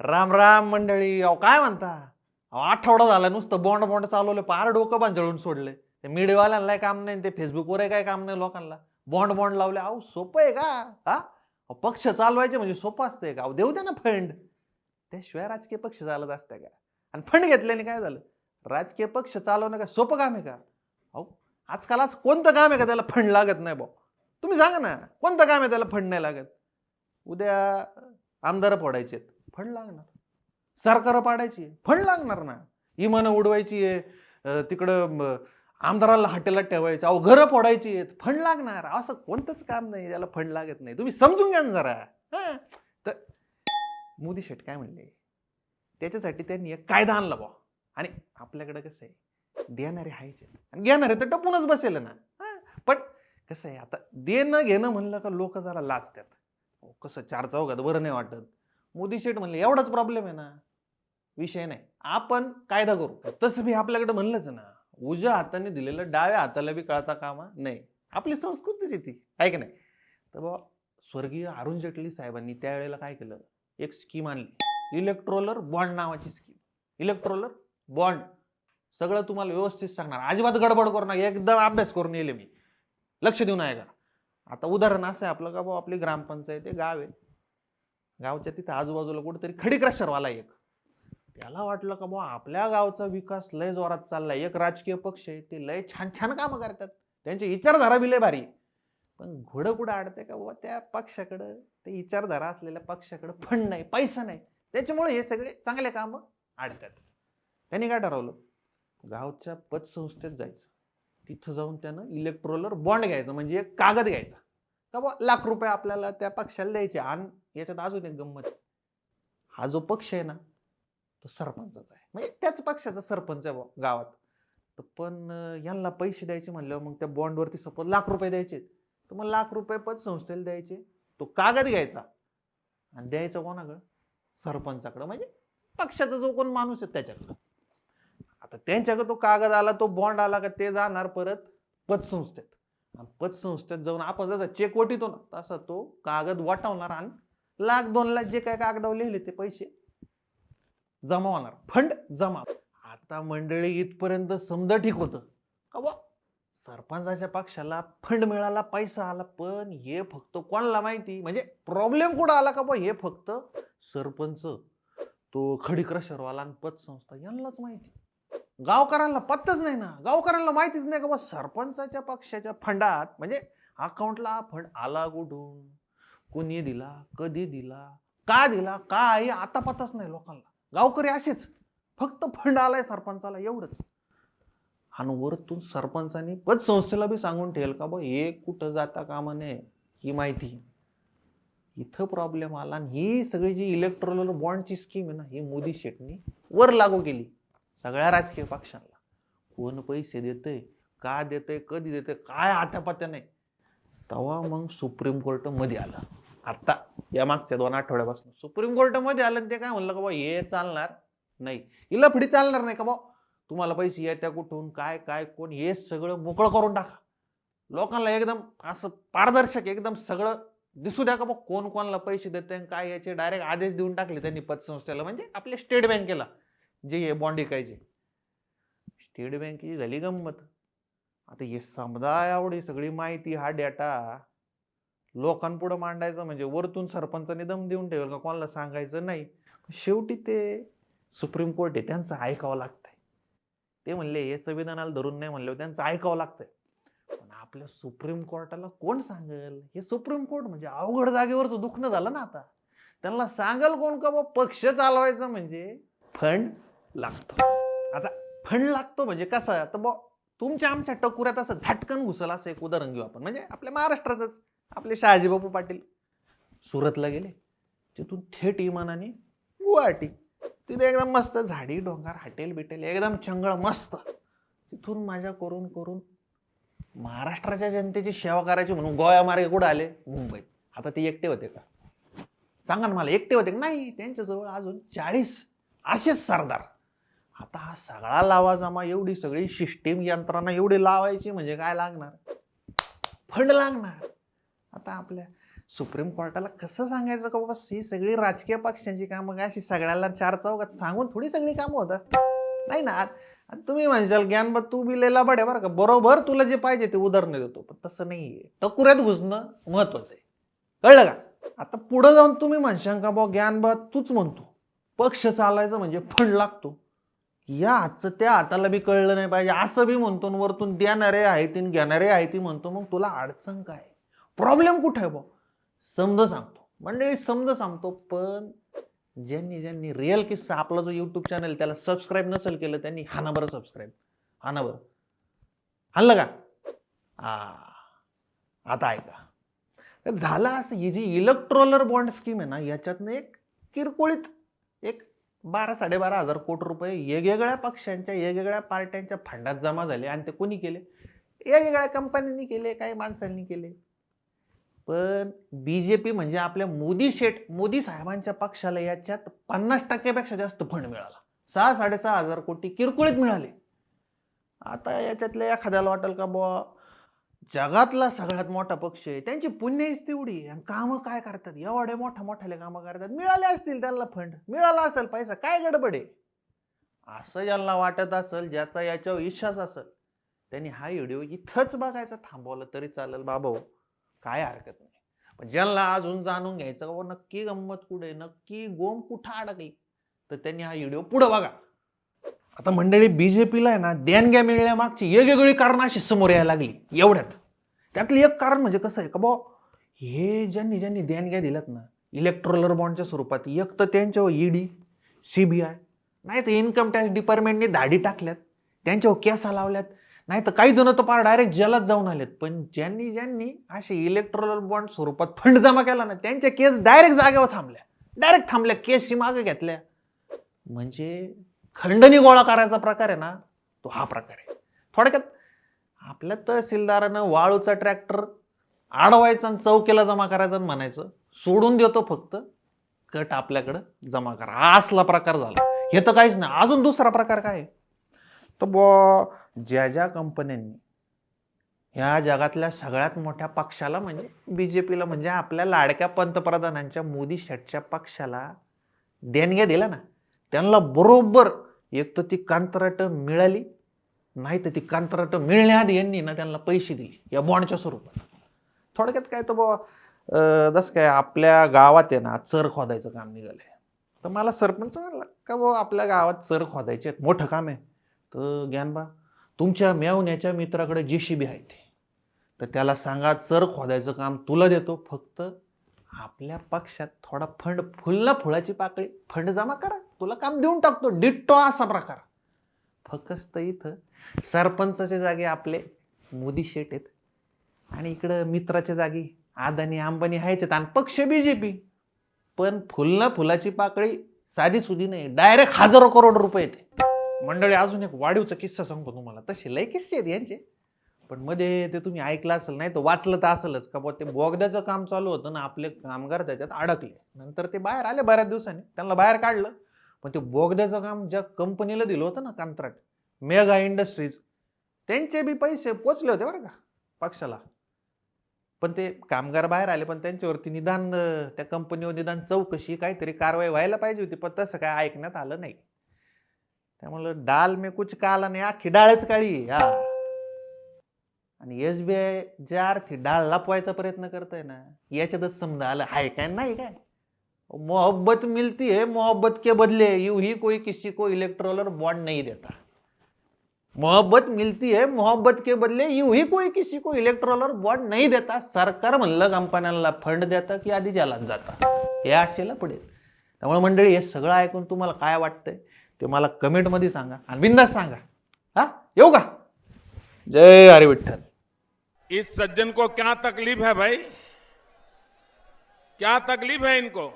राम राम मंडळी. अहो काय म्हणता? अहो आठवडा झाला नुसतं बॉन्ड बॉन्ड चालवलं, पार डोकं बांजळून सोडले. ते मीडियावाल्यांना काम नाही, ते फेसबुकवर काय काम नाही लोकांना. बॉन्ड बॉन्ड लावले. अहो सोपं आहे का? हा अहो, पक्ष चालवायचे म्हणजे सोपं असतंय का? अहो देऊ द्या ना फंड. त्याशिवाय राजकीय पक्ष चालत असते का? आणि फंड घेतल्याने काय झालं? राजकीय पक्ष चालवणं काय सोपं काम आहे का? अहो आजकाल आज कोणतं काम आहे का त्याला फंड लागत नाही भाऊ? तुम्ही सांगा ना, कोणतं काम आहे त्याला फंड नाही लागत? उद्या आमदार फोडायचे, फंड लागणार. सरकार पाडायची, फंड लागणार ना. इमानं उडवायची आहे, तिकडं आमदाराला हॉटेलात ठेवायचं, अहो घरं फोडायची आहेत, फंड लागणार. असं कोणतंच काम नाही त्याला फंड लागत नाही. तुम्ही समजून घ्या ना जरा. हा तर मोदी शेठ काय म्हणले, त्याच्यासाठी त्यांनी एक कायदा आणला बा. आणि आपल्याकडे कसं आहे, देणारे हायचे आणि घेणारे तर टपूनच बसेल ना. पण कसं आहे, आता देणं घेणं म्हणलं का लोक जरा लाजतात. कसं चार चौघात बरं नाही वाटत. मोदी शेठ म्हणले एवढाच प्रॉब्लेम आहे ना, विषय नाही, आपण कायदा करू. तसं मी आपल्याकडे म्हणलंच ना, उजव्या हाताने दिलेलं डाव्या हाताला बी कळता कामा नाही. आपली संस्कृतीच आहे ती, आहे की नाही? तर बाबा स्वर्गीय अरुण जेटली साहेबांनी त्यावेळेला काय केलं, एक स्कीम आणली, इलेक्ट्रोलर बॉन्ड नावाची स्कीम. इलेक्ट्रोलर बॉन्ड सगळं तुम्हाला व्यवस्थित सांगणार, अजिबात गडबड करू नका, एकदम अभ्यास करून येले मी, लक्ष देऊन आहे का. आता उदाहरण असं आहे आपलं का बाबा, आपली ग्रामपंचायत आहे, गाव आहे, गावच्या तिथे आजूबाजूला कुठेतरी खडी क्रशरवाला एक, त्याला वाटलं का बाबा आपल्या गावचा विकास लय जोरात चाललाय, एक राजकीय पक्ष आहे ते लय छान छान कामं करतात, त्यांची विचारधारा बी लय भारी. पण घोडं कुठं अडतंय का बाबा, त्या पक्षाकडं, ते विचारधारा असलेल्या पक्षाकडे फंड नाही, पैसा नाही, त्याच्यामुळे हे सगळे चांगले कामं अडतात. त्यांनी काय ठरवलं, गावच्या पतसंस्थेत जायचं, तिथं जाऊन त्यानं इलेक्ट्रोलर बॉन्ड घ्यायचं, म्हणजे एक कागद घ्यायचा का बा लाख रुपये आपल्याला त्या पक्षाला द्यायचे. आणि याच्यात अजून एक गंमत, हा जो पक्ष आहे ना तो सरपंचाचा आहे, म्हणजे त्याच पक्षाचा सरपंच आहे गावात. तर पण यांना पैसे द्यायचे म्हणल्यावर मग त्या बॉन्डवरती सपोज लाख रुपये द्यायचे, तर मग लाख रुपये पतसंस्थेला द्यायचे, तो कागद घ्यायचा आणि द्यायचा कोणाकडं, सरपंचाकडं, म्हणजे पक्षाचा जो कोण माणूस आहे त्याच्याकडं. आता त्यांच्याकडे तो कागद आला, तो बॉन्ड आला का ते जाणार परत पतसंस्थेत. पतसंस्थेत जाऊन आपण जसा चेक वटितो ना, तसा तो कागद वाटवणार आणि लाख 2 लाख जे काय कागदावर लिहिले ते पैसे जमा होणार, फंड जमा. आता मंडळी इथपर्यंत समजा ठीक होतं का बा, सरपंचाच्या पक्षाला फंड मिळाला, पैसा आला, पण हे फक्त कोणाला माहिती, म्हणजे प्रॉब्लेम कुठं आला का बा, हे फक्त सरपंच, तो खडी क्रशरवाला आणि पतसंस्था यांनाच माहिती. गावकऱ्यांना पत्ताच नाही ना, गावकऱ्यांना माहितीच नाही का बा सरपंचाच्या पक्षाच्या फंडात, म्हणजे अकाउंटला फंड आला कुठून, कोणी दिला, कधी दिला, का दिला, काय आता पत्ताच नाही लोकांना. गावकरी असेच, फक्त फंड आलाय सरपंचाला एवढंच. आणि वरतून सरपंचानी पतसंस्थेला बी सांगून ठेवलं का बा हे कुठं जाता कामा नये ही माहिती. इथं प्रॉब्लेम आला. आणि ही सगळी जी इलेक्ट्रोलर बॉन्डची स्कीम आहे ना, ही मोदी शेठनी वर लागू केली सगळ्या राजकीय पक्षांना. कोण पैसे देतंय, का देतंय, कधी देतंय, काय आत्यापात्या नाही. तेव्हा मग सुप्रीम कोर्ट मध्ये आलं. आता या मागच्या 2 आठवड्यापासून सुप्रीम कोर्ट मध्ये आलं, आणि ते काय म्हणलं का बा हे चालणार नाही, हिला फुडी चालणार नाही का बा, तुम्हाला पैसे येत्या कुठून, काय काय कोण, हे सगळं मोकळं करून टाका. लोकांना एकदम असं पारदर्शक एकदम सगळं दिसू द्या का बा, कोण कोणाला पैसे देते काय, याचे डायरेक्ट आदेश देऊन टाकले त्यांनी पतसंस्थेला, म्हणजे आपल्या स्टेट बँकेला जे हे बॉन्ड विकायचे. स्टेट बँकेची झाली गंमत. आता हे समजा एवढी सगळी माहिती, हा डेटा लोकांपुढे मांडायचं म्हणजे वरतून सरपंचाने दम देऊन ठेवलं का कोणाला सांगायचं नाही. शेवटी ते सुप्रीम कोर्ट आहे, त्यांचं ऐकावं लागतंय. ते म्हणले हे संविधानाला धरून नाही म्हणले, त्यांचं ऐकावं लागतंय. पण आपल्या सुप्रीम कोर्टाला कोण सांगेल, हे सुप्रीम कोर्ट म्हणजे अवघड जागेवरच दुखणं झालं ना. आता त्यांना सांगाल कोण का बा, पक्ष चालवायचं म्हणजे फंड लागतो. आता फंड लागतो म्हणजे कसं, तर बा तुमच्या आमच्या टकुऱ्यात असं झटकन घुसल, असं एक उदाहरण घेऊ आपण, म्हणजे आपल्या महाराष्ट्राचंच. आपले शहाजीबापू पाटील सुरतला गेले, तिथून थेट विमानाने गुवाहाटी, तिथे एकदम मस्त झाडी डोंगर, हॉटेल बिटेल एकदम चंगळ मस्त. तिथून माझ्या करून करून महाराष्ट्राच्या जनतेची सेवा करायची म्हणून गोव्या मार्गे कुठं आले, मुंबईत. आता ते एकटे होते का, सांगा ना मला, एकटे होते का? नाही, त्यांच्याजवळ अजून 40 असेच सरदार. आता हा सगळा लावाजमा, एवढी सगळी सिस्टीम यंत्रणा एवढी लावायची म्हणजे काय लागणार, फंड लागणार. आता आपल्या सुप्रीम कोर्टाला कसं सांगायचं का बाबा ही सगळी राजकीय पक्षांची कामं काय अशी सगळ्याला चार चौघात सांगून थोडी सगळी कामं होतात. नाही ना. आणि तुम्ही म्हणशाल ज्ञानबा तू बी लय लबाड आहे बरं का, बरोबर तुला जे पाहिजे ते उदाहरणं देतो, पण तसं नाहीये. टकुऱ्यात घुसणं महत्वाचं आहे, कळलं का? आता पुढे जाऊन तुम्ही म्हणशाल का बाबा ज्ञानबा तूच म्हणतो पक्ष चालायचं म्हणजे फंड लागतो, या हातचं त्या हाताला बी कळलं नाही पाहिजे असं बी म्हणतो, वरतून देणारे आहे ती घेणारे आहे ती म्हणतो. मग तुला अडचण काय, प्रॉब्लेम कुठे आहे बा? समज सांगतो मंडळी, समज सांगतो. पण ज्यांनी ज्यांनी रिअल किस्सा आपला जो युट्यूब चॅनल त्याला सबस्क्राईब नसेल केलं त्यांनी हाना बरं सबस्क्राईब, हाना बरं. हाणलं का? आता ऐका. झालं असं, ही जी इलेक्ट्रोलर बॉन्ड स्कीम आहे ना, याच्यातनं एक किरकोळीत एक 12-12.5 कोटी रुपये वेगवेगळ्या पक्षांच्या वेगवेगळ्या पार्ट्यांच्या फंडात जमा झाले. आणि ते कोणी केले? वेगवेगळ्या कंपन्यांनी केले, काही माणसांनी केले. पण बीजेपी म्हणजे आपल्या मोदी साहेबांच्या पक्षाला याच्यात 50% जास्त फंड मिळाला. 6-6.5 कोटी किरकोळीत मिळाले. आता याच्यातल्या एखाद्याला वाटेल का बुवा जगातला सगळ्यात मोठा पक्ष आहे, त्यांची पुण्यच तेवढी, कामं काय करतात, एवढे मोठ्याले कामं करतात, मिळाले असतील त्यांना फंड, मिळाला असेल पैसा, काय गडबड आहे असं ज्यांना वाटत असेल, ज्याचा याच्यावर विश्वास असेल, त्यांनी हा व्हिडिओ इथंच बघायचा थांबवलं तरी चालेल बाबा, काय हरकत नाही. पण ज्यांना अजून जाणून घ्यायचं बाबा नक्की गंमत कुठे, नक्की गोम कुठं अडकली, तर त्यांनी हा व्हिडिओ पुढे बघा. आता मंडळी बीजेपीला आहे ना देणग्या मिळण्यामागची वेगवेगळी कारण अशी समोर यायला लागली एवढ्यात. त्यातलं एक कारण म्हणजे कसं आहे का बा, हे ज्यांनी ज्यांनी देणग्या दिल्यात ना इलेक्ट्रोलर बॉन्डच्या स्वरूपात, एक तर त्यांच्यावर ईडी, सीबीआय, नाही तर इन्कम टॅक्स डिपार्टमेंटने धाडी टाकल्यात, त्यांच्यावर केसा लावल्यात, नाही तर काही जण तर पार डायरेक्ट जेलात जाऊन आलेत. पण ज्यांनी ज्यांनी असे इलेक्ट्रोलर बॉन्ड स्वरूपात फंड जमा केला ना, त्यांच्या केस डायरेक्ट जागेवर थांबल्या, केसची मागे घेतल्या. म्हणजे खंडणी गोळा करायचा प्रकार आहे ना, तो हा प्रकार आहे. थोडक्यात आपल्या तहसीलदारानं वाळूचा ट्रॅक्टर अडवायचा आणि चौकीला जमा करायचा आणि म्हणायचं सोडून देतो, फक्त कट आपल्याकडं जमा करा, हा असला प्रकार झाला. हे तर काहीच नाही. अजून दुसरा प्रकार काय, तर ज्या कंपन्यांनी ह्या जगातल्या सगळ्यात मोठ्या पक्षाला म्हणजे बीजेपीला, म्हणजे आपल्या लाडक्या पंतप्रधानांच्या मोदी शेटच्या पक्षाला देणग्या दिल्या ना, त्यांना बरोबर एक तर ती कंत्राट मिळाली, नाही तर ती कंत्राट मिळण्याआधी यांनी ना त्यांना पैसे दिले या बॉन्डच्या स्वरूपात. थोडक्यात काय तर बाबा जसं काय आपल्या गावात आहे ना चर खोदायचं काम निघालंय, तर मला सरपंच म्हणला का बाबा आपल्या गावात चर खोदायचे मोठं काम आहे, तर ज्ञानबा तुमच्या मेवण्याच्या मित्राकडे JCB आहे ते, तर त्याला सांगा चर खोदायचं काम तुला देतो, फक्त आपल्या पक्षात थोडा फंड, फुलाची पाकळी फंड जमा करा, तुला काम देऊन टाकतो. डिट्टो असा प्रकार. फक्त इथं सरपंचाच्या जागी आपले मोदी शेट आहेत आणि इकडं मित्राच्या जागी अदानी अंबानी आहेत आणि पक्ष बीजेपी. पण फुलाची पाकळी साधी सुधी नाही, डायरेक्ट हजारो करोड रुपये येते. मंडळी अजून एक वाढीवचा किस्सा सांगतो तुम्हाला, तसे लय किस्से आहेत यांचे, पण मध्ये ते तुम्ही ऐकलं असेल, नाही तर वाचलं तर असेलच का ते बोगद्याचं काम चालू होतं ना, आपले कामगार त्याच्यात अडकले, नंतर ते बाहेर आले बऱ्याच दिवसांनी, त्यांना बाहेर काढलं. पण ते बोगद्याचं काम ज्या कंपनीला दिलं होतं ना कंत्राट, मेगा इंडस्ट्रीज, त्यांचे बी पैसे पोचले होते बरं का पक्षाला. पण ते कामगार बाहेर आले, पण त्यांच्यावरती निदान त्या कंपनीवर निदान चौकशी काहीतरी कारवाई व्हायला पाहिजे होती, पण तसं काय ऐकण्यात आलं नाही. त्यामुळं डाल में कुछ काला नाही, अख्खी डाळच काळी. हा, आणि SBI ज्या अर्थी डाळ लपवायचा प्रयत्न करतोय ना, याच्यातच समजा आलं हाय काय नाही काय. मोहब्बत मिलती है मोहब्बत के बदले, यूं ही कोई किसी को इलेक्ट्रोलर बॉन्ड नहीं देता. मोहब्बत मिलती है मोहब्बत के बदले, यूं ही कोई किसी को इलेक्ट्रोलर बॉन्ड नहीं देता. सरकार म्हणलं कंपन्यांना फंड देतं की आधी जलात जातं, हे आशेला पडेल. त्यामुळे मंडळी हे सगळं ऐकून तुम्हाला काय वाटतंय ते मला कमेंटमध्ये सांगा आणि बिंदास सांगा. हा, येऊ का? जय हरी विठ्ठल. इस सज्जन को क्या तकलीफ है भाई, क्या तकलीफ है इनको?